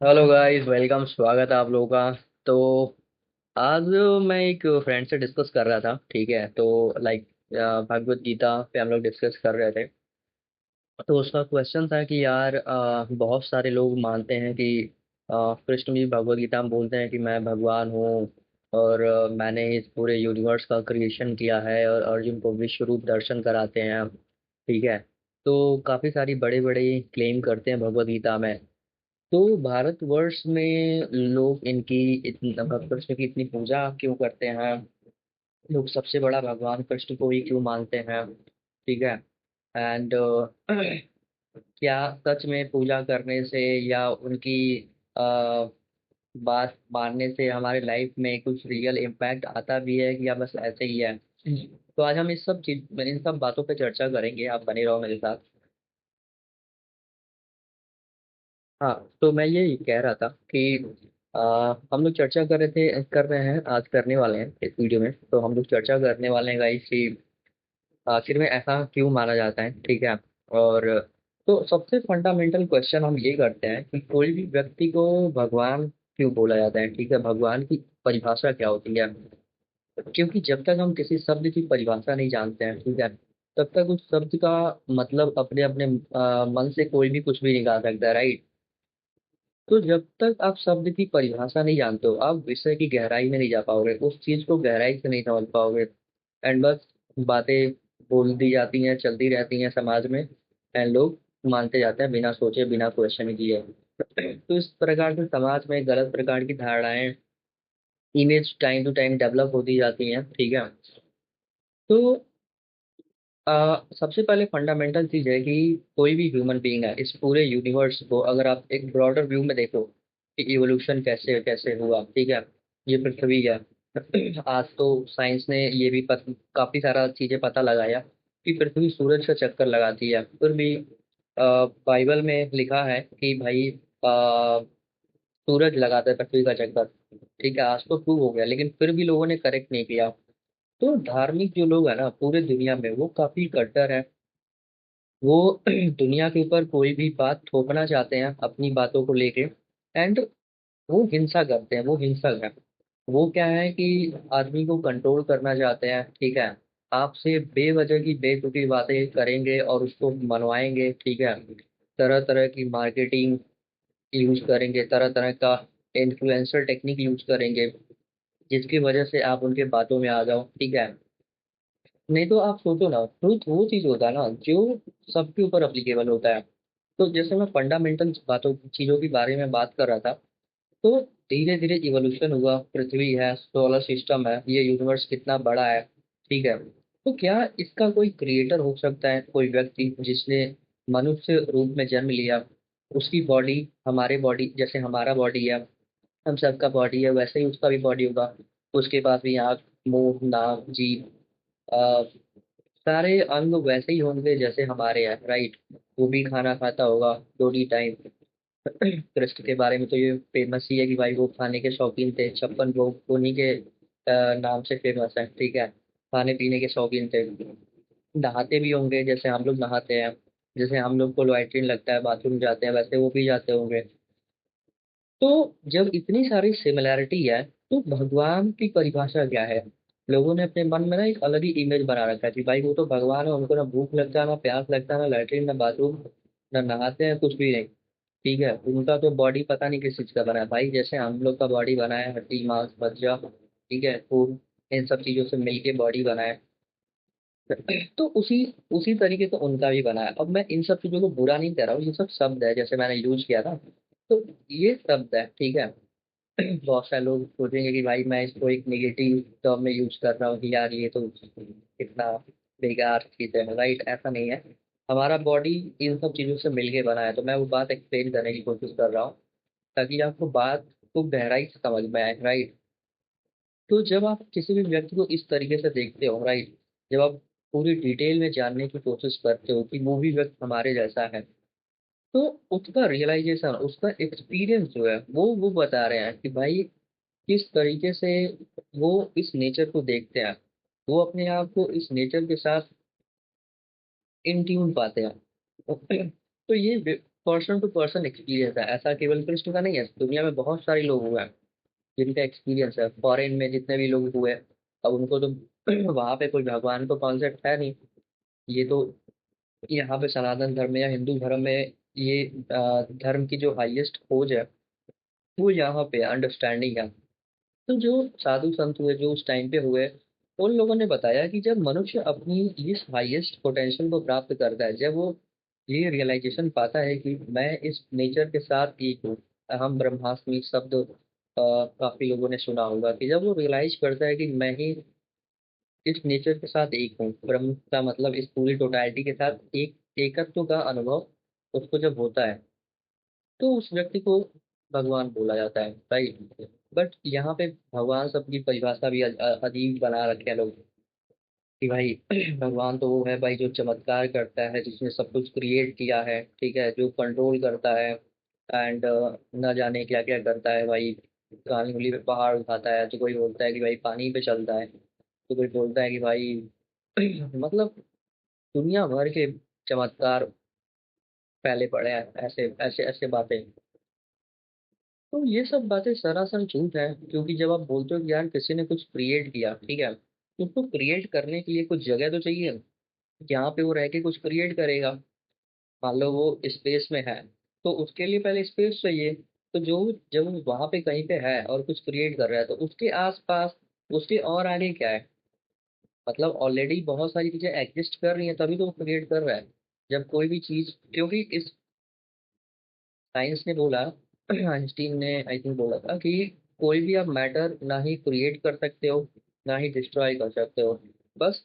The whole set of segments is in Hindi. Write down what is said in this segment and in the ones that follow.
Hello guys, welcome. स्वागत है आप लोगों का। तो आज मैं एक फ्रेंड से डिस्कस कर रहा था, ठीक है। तो लाइक भगवत गीता पे हम लोग डिस्कस कर रहे थे। तो उसका क्वेश्चन था कि यार बहुत सारे लोग मानते हैं कि कृष्ण भी भगवत गीता में बोलते हैं कि मैं भगवान हूँ और मैंने इस पूरे यूनिवर्स का क्रिएशन किया है, और अर्जुन को विश्व रूप दर्शन कराते हैं, ठीक है। तो काफी सारी बड़े बड़े क्लेम करते हैं भगवत गीता में। तो भारतवर्ष में लोग इनकी इतनी भगवान कृष्ण की इतनी पूजा क्यों करते हैं? लोग सबसे बड़ा भगवान कृष्ण को ही क्यों मानते हैं, ठीक है। एंड क्या सच में पूजा करने से या उनकी आ, बात मानने से हमारे लाइफ में कुछ रियल इम्पैक्ट आता भी है, या बस ऐसे ही है? तो आज हम इस सब चीज इन सब बातों पे चर्चा करेंगे। आप बने रहो मेरे साथ। हाँ, तो मैं ये कह रहा था कि हम लोग चर्चा कर रहे हैं, आज करने वाले हैं इस वीडियो में। तो हम लोग चर्चा करने वाले हैं गाइस कि आखिर में ऐसा क्यों माना जाता है, ठीक है। और तो सबसे फंडामेंटल क्वेश्चन हम ये करते हैं कि कोई भी व्यक्ति को भगवान क्यों बोला जाता है, ठीक है। भगवान की परिभाषा क्या होती है? क्योंकि जब तक हम किसी शब्द की परिभाषा नहीं जानते हैं, ठीक है, तब तक उस शब्द का मतलब अपने अपने मन से कोई भी कुछ भी निकाल सकता है, राइट। तो जब तक आप शब्द की परिभाषा नहीं जानते हो, आप विषय की गहराई में नहीं जा पाओगे, उस चीज को गहराई से नहीं समझ पाओगे। एंड बस बातें बोल दी जाती हैं, चलती रहती हैं समाज में, एंड लोग मानते जाते हैं बिना सोचे बिना क्वेश्चन किए। तो इस प्रकार से समाज में गलत प्रकार की धारणाएं, image time to time develop होती जाती हैं, ठीक है। तो सबसे पहले फंडामेंटल चीज है कि कोई भी ह्यूमन बीइंग है, इस पूरे यूनिवर्स को अगर आप एक ब्रॉडर व्यू में देखो कि इवोल्यूशन कैसे कैसे हुआ, ठीक है। ये पृथ्वी है। आज तो साइंस ने ये भी काफी सारा चीजें पता लगाया कि पृथ्वी सूरज का चक्कर लगाती है। फिर भी बाइबल में लिखा है कि भाई सूरज लगाता है पृथ्वी का चक्कर, ठीक है। आज तो प्रूव हो गया, लेकिन फिर भी लोगों ने करेक्ट नहीं किया। तो धार्मिक जो लोग है ना पूरे दुनिया में, वो काफी कट्टर है। वो दुनिया के ऊपर कोई भी बात थोपना चाहते हैं अपनी बातों को लेके। एंड वो हिंसा करते हैं, वो हिंसक है। वो क्या है कि आदमी को कंट्रोल करना चाहते हैं, ठीक है। आपसे बेवजह की बेतुकी बातें करेंगे और उसको मनवाएंगे, ठीक है। तरह तरह की मार्केटिंग यूज करेंगे, तरह तरह का इन्फ्लुएंसर टेक्निक यूज करेंगे, जिसकी वजह से आप उनके बातों में आ जाओ, ठीक है। नहीं तो आप सोचो ना, ट्रूथ वो चीज होता है ना जो सबके ऊपर अप्लीकेबल होता है। तो जैसे मैं फंडामेंटल बातों चीजों के बारे में बात कर रहा था, तो धीरे धीरे इवोल्यूशन हुआ। पृथ्वी है, सोलर सिस्टम है, ये यूनिवर्स कितना बड़ा है, ठीक है। तो क्या इसका कोई क्रिएटर हो सकता है, कोई व्यक्ति जिसने मनुष्य रूप में जन्म लिया? उसकी बॉडी हमारे बॉडी जैसे हमारा बॉडी है, हम सबका बॉडी है, वैसे ही उसका भी बॉडी होगा। उसके पास भी आँख, मुंह, नाक, जीभ, सारे अंग वैसे ही होंगे जैसे हमारे हैं, राइट। वो भी खाना खाता होगा 2 टाइम। कृष्ण के बारे में तो ये फेमस ही है कि भाई वो खाने के शौकीन थे, 56 भोग उन्हीं के नाम से फेमस है, ठीक है। खाने पीने के शौकीन थे। नहाते भी होंगे जैसे हम लोग नहाते हैं। जैसे हम लोग को लैट्रिन लगता है, बाथरूम जाते हैं, वैसे वो भी जाते होंगे। तो जब इतनी सारी सिमिलैरिटी है, तो भगवान की परिभाषा क्या है? लोगों ने अपने मन में ना एक अलग ही इमेज बना रखा है कि भाई वो तो भगवान है, उनको ना भूख लगता है, ना प्यास लगता है, ना लैट्रिन, ना बाथरूम, ना नहाते हैं, कुछ भी नहीं, ठीक है। उनका तो बॉडी पता नहीं किस चीज का बना है भाई, जैसे हम लोग का बॉडी बना है, हड्डी मांस मज्जा, ठीक है, खून, इन सब चीजों से मिलके बॉडी बना है। तो उसी उसी तरीके से उनका भी बना है। अब मैं इन सब चीजों को बुरा नहीं कह रहा हूँ, ये सब शब्द है जैसे मैंने यूज किया था। तो ये शब्द है, ठीक है। बहुत सारे लोग सोचेंगे कि भाई मैं इसको एक नेगेटिव टर्म में यूज कर रहा हूँ कि यार ये तो कितना बेकार चीज है, राइट। ऐसा नहीं है। हमारा बॉडी इन सब चीजों से मिलके बना है, तो मैं वो बात एक्सप्लेन करने की कोशिश कर रहा हूँ ताकि आपको बात को गहराई से समझ में आए, राइट। तो जब आप किसी भी व्यक्ति को इस तरीके से देखते हो, राइट, जब आप पूरी डिटेल में जानने की कोशिश करते हो कि वो भी व्यक्ति हमारे जैसा है, तो उसका रियलाइजेशन, उसका एक्सपीरियंस जो है वो बता रहे हैं कि भाई किस तरीके से वो इस नेचर को देखते हैं। वो अपने आप को इस नेचर के साथ इन ट्यून पाते हैं। तो ये पर्सन टू पर्सन एक्सपीरियंस है, ऐसा केवल कृष्ण का नहीं है, दुनिया में बहुत सारे लोग हुए हैं जिनका एक्सपीरियंस है। फॉरेन में जितने भी लोग हुए, अब उनको तो वहां पे कोई भगवान तो कॉन्सेप्ट है नहीं। ये तो यहाँ पे सनातन धर्म में या हिंदू धर्म में ये धर्म की जो हाईएस्ट खोज है वो यहाँ पे अंडरस्टैंडिंग है। तो जो साधु संत हुए जो उस टाइम पे हुए, उन लोगों ने बताया कि जब मनुष्य अपनी इस हाईएस्ट पोटेंशियल को प्राप्त करता है, जब वो ये रियलाइजेशन पाता है कि मैं इस नेचर के साथ एक हूँ, अहम ब्रह्मास्मि शब्द काफी लोगों ने सुना होगा, कि जब वो रियलाइज करता है कि मैं ही इस नेचर के साथ एक हूँ, ब्रह्म का मतलब इस पूरी टोटलिटी के साथ एक एकत्व का अनुभव उसको जब होता है, तो उस व्यक्ति को भगवान बोला जाता है, राइट। बट यहाँ पे भगवान शब्द की परिभाषा भी अजीब बना रखे हैं लोग, कि भाई भगवान तो वो है भाई जो चमत्कार करता है, जिसने सब कुछ क्रिएट किया है, ठीक है, जो कंट्रोल करता है एंड न जाने क्या क्या करता है भाई। काली उंगली पे पहाड़ उठाता है, तो कोई बोलता है कि भाई पानी पे चलता है, तो कोई बोलता है कि भाई मतलब दुनिया भर के चमत्कार फैले पड़े हैं, ऐसे ऐसे ऐसे बातें। तो ये सब बातें सरासर झूठ है, क्योंकि जब आप बोलते हो कि यार किसी ने कुछ क्रिएट किया, ठीक है, तो उसको क्रिएट करने के लिए कुछ जगह तो चाहिए जहाँ पे वो रह के कुछ क्रिएट करेगा। मान लो वो स्पेस में है, तो उसके लिए पहले स्पेस चाहिए। तो जो जब वो वहां पे कहीं पे है और कुछ क्रिएट कर रहा है, तो उसके आसपास उसके और आगे क्या है, मतलब ऑलरेडी बहुत सारी चीजें एग्जिस्ट कर रही हैं, तभी तो वो क्रिएट कर रहा है। जब कोई भी चीज, क्योंकि इस साइंस ने बोला, आइंस्टीन ने आई थिंक बोला था कि कोई भी आप मैटर ना ही क्रिएट कर सकते हो ना ही डिस्ट्रॉय कर सकते हो, बस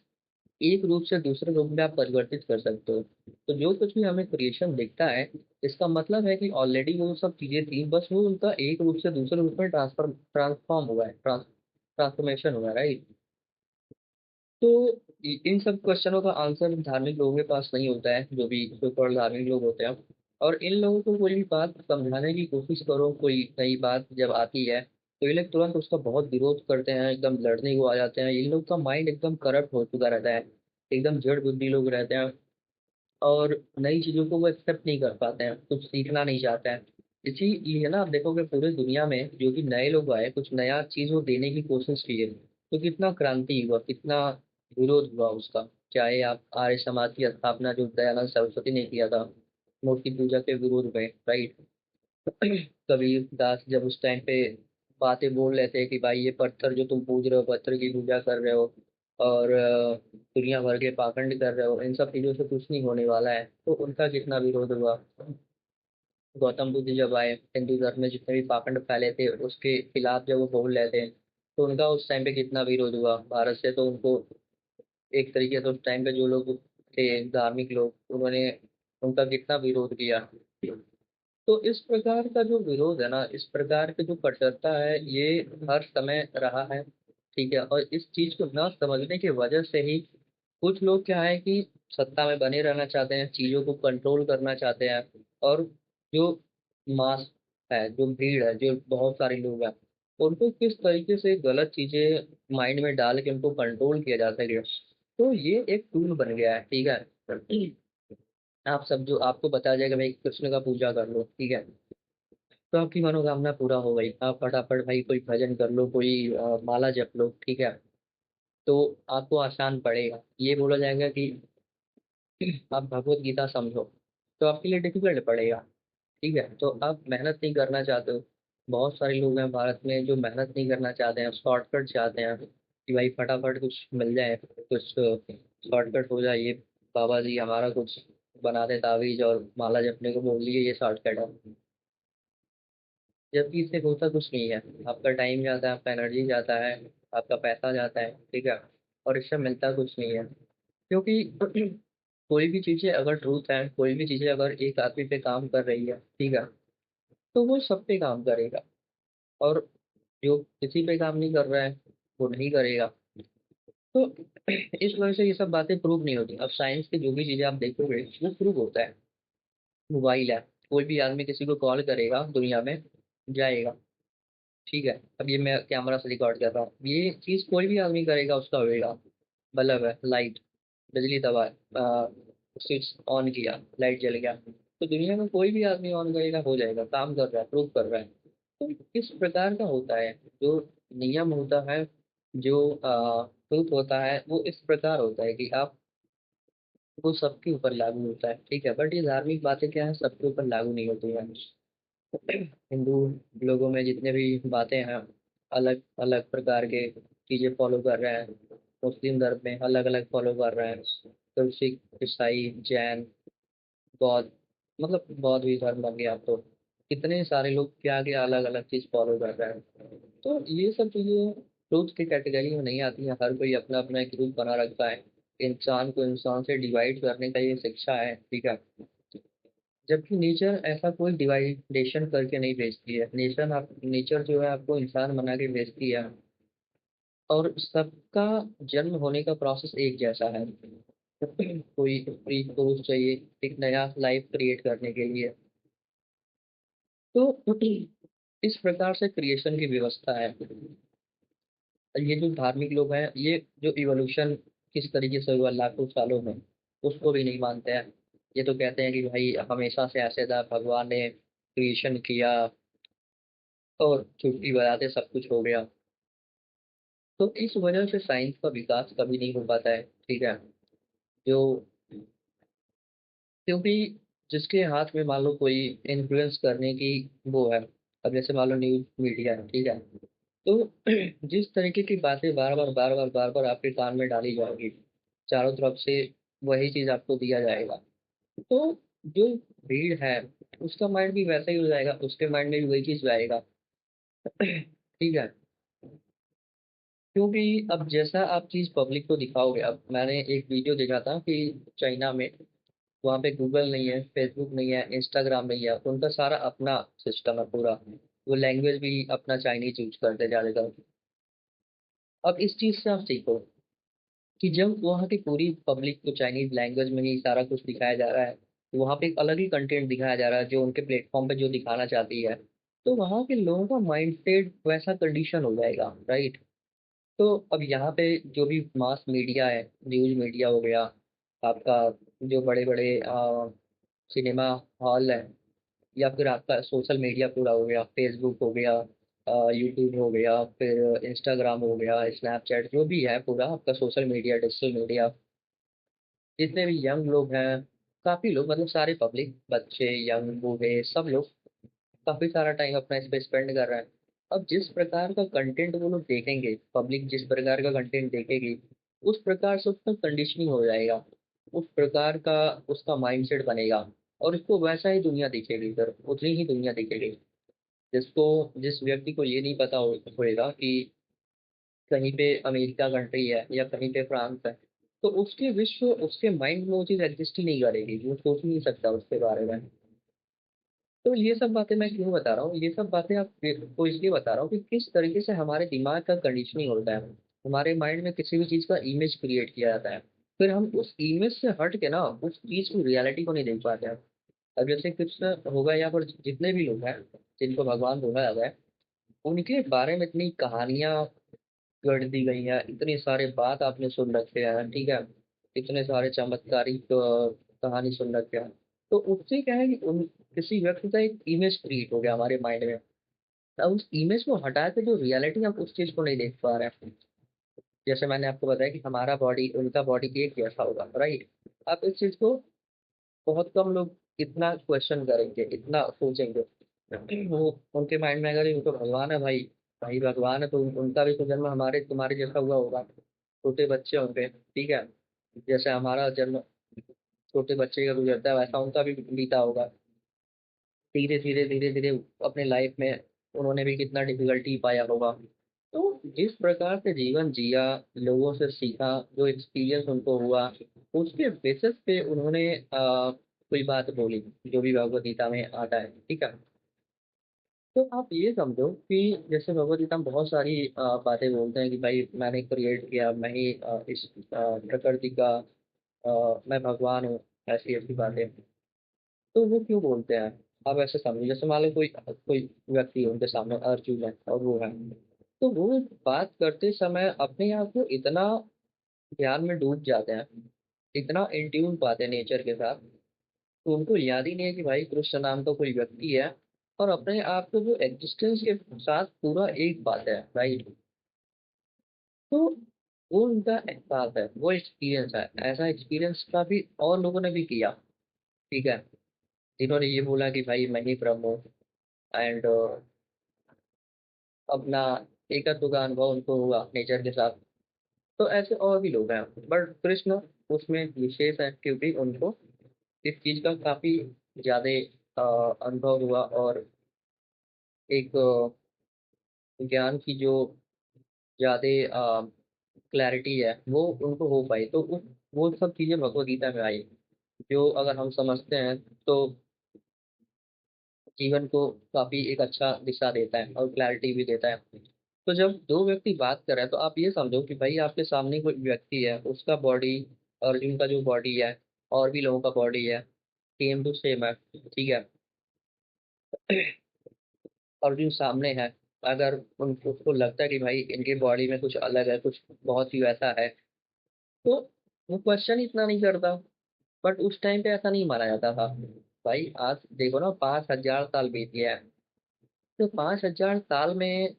एक रूप से दूसरे रूप में आप परिवर्तित कर सकते हो। तो जो कुछ भी हमें क्रिएशन दिखता है, इसका मतलब है कि ऑलरेडी वो सब चीजें थी, बस वो उनका एक रूप से दूसरे रूप में ट्रांसफॉर्म हुआ है, ट्रांसफॉर्मेशन हुआ है, राइट। तो इन सब क्वेश्चनों का आंसर धार्मिक लोगों के पास नहीं होता है, जो भी सुपर धार्मिक लोग होते हैं। और इन लोगों को कोई भी बात समझाने की कोशिश करो, कोई नई बात जब आती है, तो ये लोग तुरंत उसका बहुत विरोध करते हैं, एकदम लड़ने को आ जाते हैं। इन लोग का माइंड एकदम करप्ट हो चुका रहता है, एकदम जड़ बुद्धि लोग रहते हैं, और नई चीजों को वो एक्सेप्ट नहीं कर पाते हैं, कुछ सीखना नहीं चाहते हैं। इसी ये ना, आप देखोगे पूरे दुनिया में जो भी नए लोग आए, कुछ नया चीज वो देने की कोशिश की है, तो कितना क्रांति हुआ, कितना विरोध हुआ उसका। चाहे आप आर्य समाज की स्थापना जो दयानंद सरस्वती ने किया था, मूर्ति पूजा के विरोध में, राइट। कबीर दास जब उस टाइम पे बातें बोल रहे थे कि भाई ये पत्थर जो तुम पूज रहे हो, पत्थर की पूजा कर रहे हो, और दुनिया भर के पाखंड कर रहे हो, इन सब चीजों से कुछ नहीं होने वाला है, तो उनका कितना विरोध हुआ। गौतम बुद्ध जब आए, हिंदू धर्म में जितने भी पाखंड फैले थे उसके खिलाफ जब वो बोल रहे थे, तो उनका उस टाइम पे कितना विरोध हुआ भारत से। तो उनको एक तरीके से उस टाइम पे जो लोग थे धार्मिक लोग, उन्होंने उनका कितना विरोध किया। तो इस प्रकार का जो विरोध है ना, इस प्रकार की जो कट्टरता है, ये हर समय रहा है, ठीक है। और इस चीज को न समझने की वजह से ही कुछ लोग क्या है कि सत्ता में बने रहना चाहते हैं, चीजों को कंट्रोल करना चाहते हैं, और जो मास है, जो भीड़ है, जो बहुत सारे लोग हैं, उनको किस तरीके से गलत चीजें माइंड में डाल के उनको कंट्रोल किया जा सके, तो ये एक टूल बन गया है, ठीक है। आप सब जो आपको बताया जाएगा भाई कृष्ण का पूजा कर लो, ठीक है, तो आपकी मनोकामना पूरा हो गई, आप फटाफट भाई कोई भजन कर लो, कोई माला जप लो, ठीक है, तो आपको आसान पड़ेगा। ये बोला जाएगा कि आप भगवत गीता समझो, तो आपके लिए डिफिकल्ट पड़ेगा, ठीक है। तो आप मेहनत नहीं करना चाहते हो, बहुत सारे लोग हैं भारत में जो मेहनत नहीं करना चाहते हैं, शॉर्टकट चाहते हैं कि भाई फटाफट कुछ मिल जाए, कुछ शॉर्टकट हो जाए, ये बाबा जी हमारा कुछ बना दे तावीज और माला जपने को बोल दिए, ये शॉर्टकट है। जबकि इससे होता कुछ नहीं है, आपका टाइम जाता है, आपका एनर्जी जाता है, आपका पैसा जाता है, ठीक है, और इससे मिलता कुछ नहीं है। क्योंकि कोई भी चीजें अगर ट्रूथ है, कोई भी चीजें अगर एक आदमी पे काम कर रही है, ठीक है, तो वो सब पे काम करेगा, और जो किसी पे काम नहीं कर रहा है वो नहीं करेगा। तो इस वजह से ये सब बातें प्रूव नहीं होती। अब साइंस की जो भी चीजें आप देखोगे वो प्रूव होता है। मोबाइल है, कोई भी आदमी किसी को कॉल करेगा दुनिया में, जाएगा, ठीक है। अब ये मैं कैमरा से रिकॉर्ड कर रहा हूँ, ये चीज कोई भी आदमी करेगा उसका होएगा। बल्ब है, लाइट, बिजली दबा, स्विच ऑन किया, लाइट जल गया, तो दुनिया में कोई भी आदमी ऑन करेगा हो जाएगा, काम कर रहा है, प्रूव कर रहा है। तो इस प्रकार का होता है जो नियम होता है, जो ट्रूथ होता है, वो इस प्रकार होता है कि आप, वो सबके ऊपर लागू होता है, ठीक है। बट ये धार्मिक बातें क्या है, सबके ऊपर लागू नहीं होती है। हिंदू लोगों में जितने भी बातें हैं, अलग अलग प्रकार के चीजें फॉलो कर रहे हैं। मुस्लिम धर्म में अलग अलग फॉलो कर रहे हैं, तो सिख, ईसाई, जैन, बौद्ध, मतलब बौद्ध भी धर्म बन गया। अब तो कितने सारे लोग क्या क्या अलग अलग चीज फॉलो कर रहे हैं। तो ये सब चीजें ट्रूथ की कैटेगरी में नहीं आती है। हर कोई अपना अपना एक ग्रुप बना रखा है। इंसान को इंसान से डिवाइड करने का ये शिक्षा है, ठीक है। जबकि नेचर ऐसा कोई डिवाइडेशन करके नहीं भेजती है। नेचर जो है आपको इंसान बना के भेजती है। और सबका जन्म होने का प्रोसेस एक जैसा है। कोई फ्री सोर्स चाहिए एक नया लाइफ क्रिएट करने के लिए। तो इस प्रकार से क्रिएशन की व्यवस्था है। ये जो धार्मिक लोग हैं, ये जो इवोल्यूशन किस तरीके से हुआ लाखों सालों में, उसको भी नहीं मानते हैं। ये तो कहते हैं कि भाई हमेशा से ऐसे था, भगवान ने क्रिएशन किया और चुटकी बजाते सब कुछ हो गया। तो इस वजह से साइंस का विकास कभी नहीं हो पाता है, ठीक है। जो, क्योंकि जिसके हाथ में मान लो कोई इन्फ्लुएंस करने की वो है, अब जैसे मान लो न्यूज मीडिया है, ठीक है। तो जिस तरीके की बातें बार बार आपके कान में डाली जाएगी, चारों तरफ से वही चीज आपको दिया जाएगा, तो जो भीड़ है उसका माइंड भी वैसा ही हो जाएगा, उसके माइंड में भी वही चीज आएगा। ठीक है। क्योंकि अब जैसा आप चीज पब्लिक को दिखाओगे, अब मैंने एक वीडियो देखा था कि चाइना में, वहाँ पे गूगल नहीं है, फेसबुक नहीं है, इंस्टाग्राम नहीं है, उनका सारा अपना सिस्टम है पूरा। वो लैंग्वेज भी अपना चाइनीज यूज करते ज्यादातर। अब इस चीज से आप सीखो कि जब वहाँ की पूरी पब्लिक को चाइनीज लैंग्वेज में ही सारा कुछ दिखाया जा रहा है, तो वहाँ पे एक अलग ही कंटेंट दिखाया जा रहा है जो उनके प्लेटफॉर्म पे जो दिखाना चाहती है, तो वहाँ के लोगों का माइंड सेट वैसा कंडीशन हो जाएगा, राइट। तो अब यहाँ पे जो भी मास मीडिया है, न्यूज मीडिया हो गया आपका, जो बड़े बड़े सिनेमा हॉल है, या फिर आपका सोशल मीडिया पूरा हो गया, फेसबुक हो गया, यूट्यूब हो गया, फिर इंस्टाग्राम हो गया, स्नैपचैट, जो भी है पूरा आपका सोशल मीडिया, डिजिटल मीडिया, जितने भी यंग लोग हैं, काफी लोग, मतलब सारे पब्लिक, बच्चे, यंग, बूढ़े, सब लोग काफी सारा टाइम अपना इस पे स्पेंड कर रहे हैं। अब जिस प्रकार का कंटेंट वो लोग देखेंगे, पब्लिक जिस प्रकार का कंटेंट देखेगी, उस प्रकार से उसका कंडीशनिंग हो जाएगा, उस प्रकार का उसका माइंडसेट बनेगा, और उसको वैसा ही दुनिया दिखेगी, फिर उतनी ही दुनिया दिखेगी। जिसको, जिस व्यक्ति को ये नहीं पता होएगा कि कहीं पे अमेरिका कंट्री है या कहीं पे फ्रांस है, तो उसके विश्व, उसके माइंड में वो चीज एग्जिस्ट ही नहीं करेगी, वो सोच ही नहीं सकता उसके बारे में। तो ये सब बातें मैं क्यों बता रहा हूँ, ये सब बातें आपको इसलिए बता रहा हूँ कि किस तरीके से हमारे दिमाग का कंडीशनिंग होता है। हमारे माइंड में किसी भी चीज का इमेज क्रिएट किया जाता है, फिर हम उस इमेज से हट के ना उस चीज की रियलिटी को नहीं देख पाते हैं। अब जैसे कृष्ण होगा, या फिर जितने भी लोग हैं जिनको भगवान बोला जाता है, उनके बारे में इतनी कहानियां गढ़ दी गई हैं, इतनी सारे बात आपने सुन रखे हैं, ठीक है। इतने सारे चमत्कारिक कहानी सुन रखे हैं। तो उससे क्या है कि उन किसी व्यक्ति का एक इमेज क्रिएट हो गया हमारे माइंड में। अब उस इमेज को हटा के जो रियलिटी, आप उस चीज को नहीं देख पा रहे हैं। जैसे मैंने आपको बताया कि हमारा बॉडी उनका बॉडी एक जैसा होगा, राइट। आप इस चीज को, बहुत कम लोग इतना क्वेश्चन करेंगे, इतना सोचेंगे। वो उनके माइंड में अगर ये तो भगवान है भाई, भाई भगवान है तो उनका भी तो जन्म हमारे तुम्हारे जैसा हुआ होगा, छोटे बच्चे होंगे, ठीक है। जैसे हमारा जन्म छोटे बच्चे का गुजरता है, वैसा उनका भी बीता होगा। धीरे धीरे अपने लाइफ में उन्होंने भी कितना डिफिकल्टी पाया होगा। तो जिस प्रकार से जीवन जिया, लोगों से सीखा, जो एक्सपीरियंस उनको हुआ, उसके बेसिस पे उन्होंने कोई बात बोली, जो भी भगवत गीता में आता है, ठीक है। तो आप ये समझो कि जैसे भगवत गीता में बहुत सारी बातें बोलते हैं कि भाई मैंने क्रिएट किया, मैं ही इस प्रकृति का, मैं भगवान हूँ, ऐसी ऐसी बातें। तो वो क्यों बोलते हैं? आप ऐसे समझो, जैसे मान लो कोई कोई व्यक्ति है, उनके सामने अर्जुन है और वो है, तो वो बात करते समय अपने आप को इतना ध्यान में डूब जाते हैं, इतना इन ट्यून पाते हैं नेचर के साथ, तो उनको याद ही नहीं है कि भाई कृष्ण नाम का कोई व्यक्ति है, और अपने आप को जो एग्जिस्टेंस के साथ पूरा एक बात है, राइट। तो वो उनका एहसास है, वो एक्सपीरियंस है, ऐसा एक्सपीरियंस काफी और लोगों ने भी किया, ठीक है, जिन्होंने ये बोला कि भाई मैं ही ब्रह्म हूँ, एंड अपना एकत्व का अनुभव उनको हुआ नेचर के साथ। तो ऐसे और भी लोग हैं, बट कृष्ण उसमें विशेष है, क्योंकि उनको इस चीज का काफी ज्यादा अनुभव हुआ, और एक ज्ञान की जो ज्यादा क्लैरिटी है वो उनको हो पाई, तो वो सब चीजें भगवद गीता में आई, जो अगर हम समझते हैं तो जीवन को काफी एक अच्छा दिशा देता है और क्लैरिटी भी देता है। तो जब दो व्यक्ति बात कर रहे हैं, तो आप ये समझो कि भाई आपके सामने कोई व्यक्ति है, उसका बॉडी, अर्जुन का जो बॉडी है, और भी लोगों का बॉडी है, सेम टू सेम है, ठीक है। अर्जुन सामने है, अगर उसको लगता है कि भाई इनके बॉडी में कुछ अलग है, कुछ बहुत ही वैसा है, तो वो क्वेश्चन इतना नहीं करता। बट उस टाइम पे ऐसा नहीं माना जाता था। भाई आज देखो ना, 5,000 साल बीत गया है। तो 5,000 साल में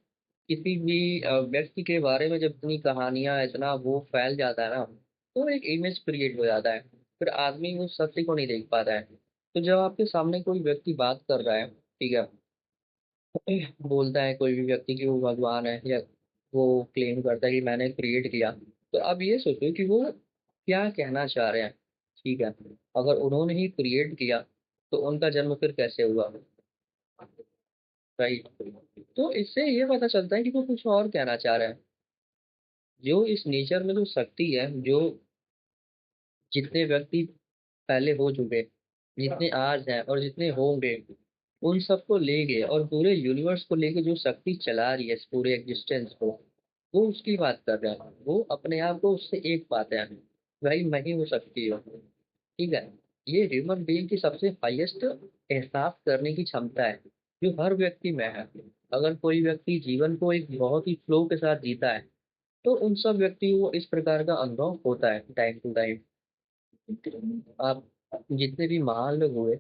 किसी भी व्यक्ति के बारे में जब इतनी कहानियां, इतना वो फैल जाता है ना, तो एक इमेज क्रिएट हो जाता है। फिर आदमी उस सत्य को नहीं देख पाता है। तो जब आपके सामने कोई व्यक्ति बात कर रहा है, ठीक है, बोलता है कोई भी व्यक्ति कि वो भगवान है, या वो क्लेम करता है कि मैंने क्रिएट किया, तो आप ये सोचो कि वो क्या कहना चाह रहे हैं, ठीक है। अगर उन्होंने ही क्रिएट किया, तो उनका जन्म फिर कैसे हुआ, राइट। तो इससे ये पता चलता है कि वो कुछ और कहना चाह रहे हैं। जो इस नेचर में जो शक्ति है, जो जितने व्यक्ति पहले हो चुके, जितने आज हैं और जितने होंगे, उन सबको लेके और पूरे यूनिवर्स को लेके जो शक्ति चला रही है इस पूरे एग्जिस्टेंस को, वो उसकी बात कर रहे हैं। वो अपने आप को उससे एक पाते हैं, भाई मैं ही हो सकती हूँ, ठीक है। ये ह्यूमन बीइंग की सबसे हाईएस्ट एहसास करने की क्षमता है, जो हर व्यक्ति में है। अगर कोई व्यक्ति जीवन को एक बहुत ही फ्लो के साथ जीता है, तो उन सब व्यक्तियों को इस प्रकार का अनुभव होता है टाइम टू टाइम। आप जितने भी महान लोग हुए,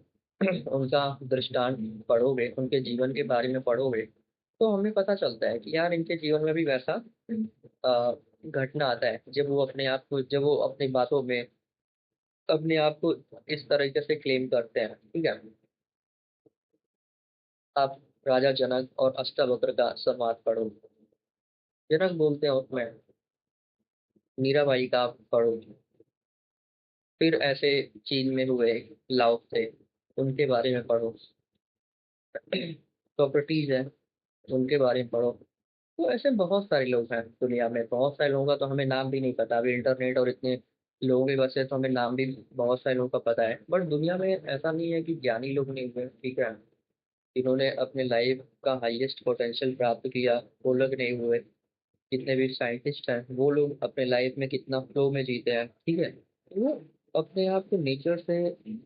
उनका दृष्टांत पढ़ोगे, उनके जीवन के बारे में पढ़ोगे, तो हमें पता चलता है कि यार इनके जीवन में भी वैसा घटना आता है, जब वो अपने आप को, जब वो अपनी बातों में अपने आप को इस तरीके से क्लेम करते हैं, ठीक है। आप राजा जनक और अष्टावक्र का संवाद पढ़ो। जनक बोलते हैं उसमें, मीराबाई का आप पढ़ो। फिर ऐसे चीन में हुए लाओ थे, उनके बारे में पढ़ो। सोक्रेटिस है, उनके बारे में पढ़ो। तो ऐसे बहुत सारे लोग हैं दुनिया में, बहुत सारे लोगों का तो हमें नाम भी नहीं पता। अभी इंटरनेट और इतने लोगों की वजह से तो हमें नाम भी बहुत सारे लोगों का पता है, बट दुनिया में ऐसा नहीं है कि ज्ञानी लोग नहीं हुए, ठीक है, जिन्होंने अपने लाइफ का हाईएस्ट पोटेंशियल प्राप्त किया, वो लोग नहीं हुए। जितने भी साइंटिस्ट हैं, वो लोग अपने लाइफ में कितना फ्लो में जीते हैं, ठीक है। वो अपने आप को नेचर से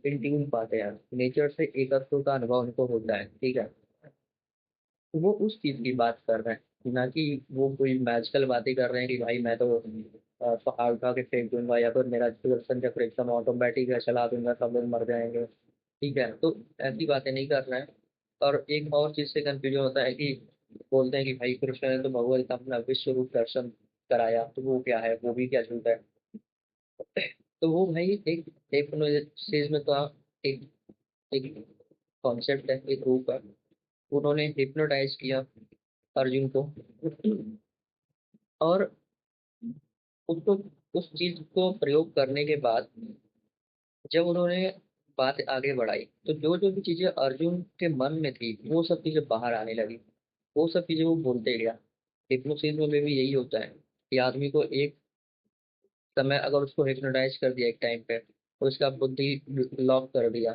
इन ट्यून पाते हैं, नेचर से एकत्व का अनुभव उनको होता है, ठीक है। तो वो उस चीज की बात कर रहे हैं, ना कि वो कोई मैजिकल बातें कर रहे हैं कि भाई मैं तो पहाड़ उठा के फेंक दूंगा, या फिर मेरा सुदर्शन चक्र एकदम ऑटोमेटिक है, चला दूंगा सब लोग मर जाएंगे, ठीक है। तो ऐसी बातें नहीं कर रहे हैं। और एक और चीज से कंफ्यूजन होता है कि बोलते हैं कि भाई कृष्ण ने तो भगवत गीता अपना विश्व रूप दर्शन कराया, तो वो क्या है, वो भी क्या झूठ है। तो वो भाई एक हिप्नोसिस में तो एक एक कॉन्सेप्ट है, एक रूप है। उन्होंने हिप्नोटाइज किया अर्जुन को, और उसको, उस चीज को प्रयोग करने के बाद जब उन्होंने बात आगे बढ़ाई, तो जो जो भी चीजें अर्जुन के मन में थी, वो सब चीजें बाहर आने लगी, वो सब चीजें वो बोलते गया। हिप्नोसिस में भी यही होता है कि आदमी को एक समय, अगर उसको हिप्नोटाइज कर दिया एक टाइम पे, और उसका बुद्धि लॉक कर दिया,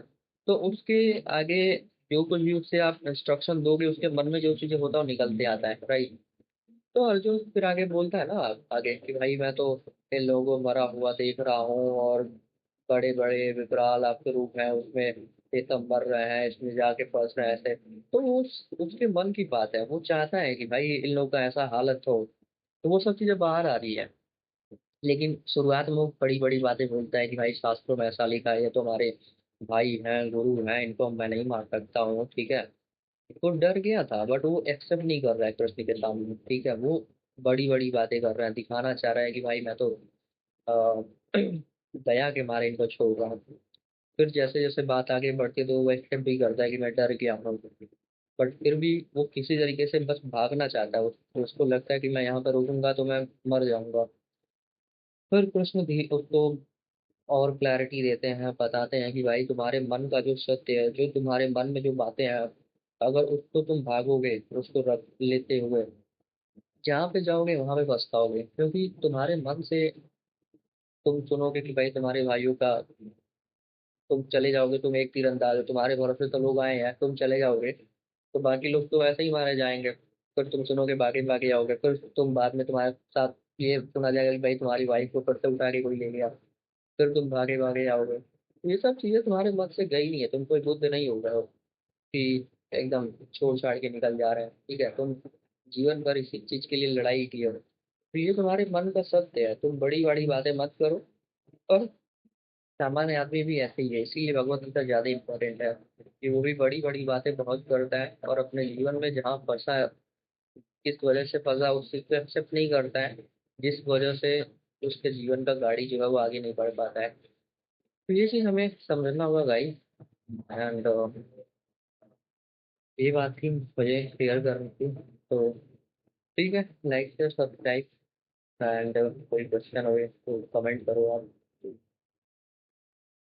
तो उसके आगे जो कुछ भी उससे आप इंस्ट्रक्शन दोगे, उसके मन में जो चीजें होता है वो निकलते आता है, राइट। तो अर्जुन फिर आगे बोलता है ना, आगे कि भाई मैं तो इन लोगों को मरा हुआ देख रहा हूँ, और बड़े बड़े विकराल आपके रूप हैं उसमें, ये सब मर रहे हैं, इसमें जाके फंस रहे हैं ऐसे। तो वो उसके मन की बात है, वो चाहता है कि भाई इन लोगों का ऐसा हालत हो। तो वो सब चीजें बाहर आ रही है। लेकिन शुरुआत में वो बड़ी बड़ी बातें बोलता है कि भाई शास्त्रों में ऐसा लिखा है, ये तो हमारे भाई हैं, गुरु हैं, इनको मैं नहीं मार सकता हूँ, ठीक है। वो डर गया था, बट वो एक्सेप्ट नहीं कर रहा है कृष्ण के सामने, ठीक है। वो बड़ी बड़ी बातें कर रहा है, दिखाना चाह रहा है कि भाई मैं तो अ, दया के मारे इनको छोड़ रहा हूँ। फिर जैसे जैसे बात आगे बढ़ती, तो वो एक्सेप्ट भी करता है कि मैं डर गया हूँ, बट फिर भी वो किसी तरीके से बस भागना चाहता है। उसको लगता है कि मैं यहाँ पर रुकूंगा तो मैं मर जाऊंगा। फिर कृष्ण भी उसको और क्लैरिटी देते हैं, बताते हैं कि भाई तुम्हारे मन का जो सत्य है, जो तुम्हारे मन में जो बातें हैं, अगर उसको तुम भागोगे, उसको रख लेते हुए जहाँ पे जाओगे वहां पे पछताओगे, क्योंकि तुम्हारे मन से तुम सुनोगे कि भाई तुम्हारे भाइयों का, तुम चले जाओगे, तुम एक तीरंदाज हो, तुम्हारे भरोसे तो लोग आए हैं, तुम चले जाओगे तो बाकी लोग तो ऐसे ही मारे जाएंगे। फिर तुम सुनोगे, भागे भागे जाओगे, फिर तुम बाद में तुम्हारे साथ ये सुना जाएगा कि भाई तुम्हारी वाइफ को फिर से उठा के कोई ले गया, फिर तुम भागे भागे जाओगे। तो ये सब चीजें तुम्हारे मन से गई नहीं है, तुम कोई बुद्ध नहीं हो गए हो कि एकदम छोड़ छाड़ के निकल जा रहे हैं, ठीक है। तुम जीवन भर इसी चीज के लिए लड़ाई की हो, तो ये तुम्हारे मन का सत्य है, तुम बड़ी बड़ी बातें मत करो। और सामान्य आदमी भी ऐसे ही है, इसीलिए भगवत गीता ज्यादा इंपॉर्टेंट है कि वो भी बड़ी बड़ी बातें बहुत करता है, और अपने जीवन में जहाँ फंसा है, किस वजह से फंसा उस चीज को एक्सेप्ट नहीं करता है, जिस वजह से उसके जीवन का गाड़ी जो है वो आगे नहीं बढ़ पाता है। तो ये चीज हमें समझना होगा भाई। एंड ये बात थी मुझे क्लियर करनी थी। तो ठीक है, लाइक सब्सक्राइब, एंड कोई क्वेश्चन हो तो कमेंट करो आप।